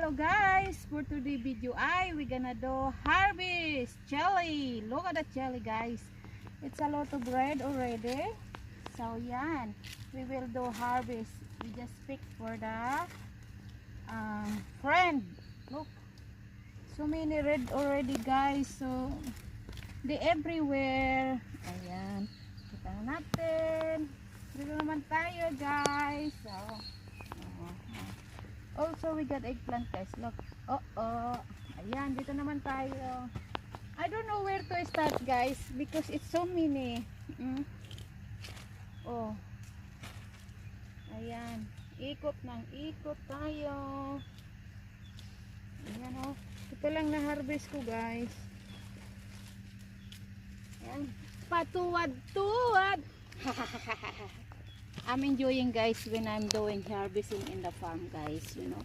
Hello guys, for today video we gonna do harvest jelly. Look at the jelly guys, it's a lot of red already. So yan, we will do harvest. We just pick for the friend. Look, so many red already guys. So they everywhere. Ayan, kita na natin. Dito naman tayo guys. So also we got eggplant guys, look. Ayan, dito naman tayo. I don't know where to start guys because it's so many. Ayan, ikot ng ikot tayo. Ayan ito lang na harvest ko guys. Ayan, patuwad-tuwad. I'm enjoying guys when I'm doing harvesting in the farm guys, you know.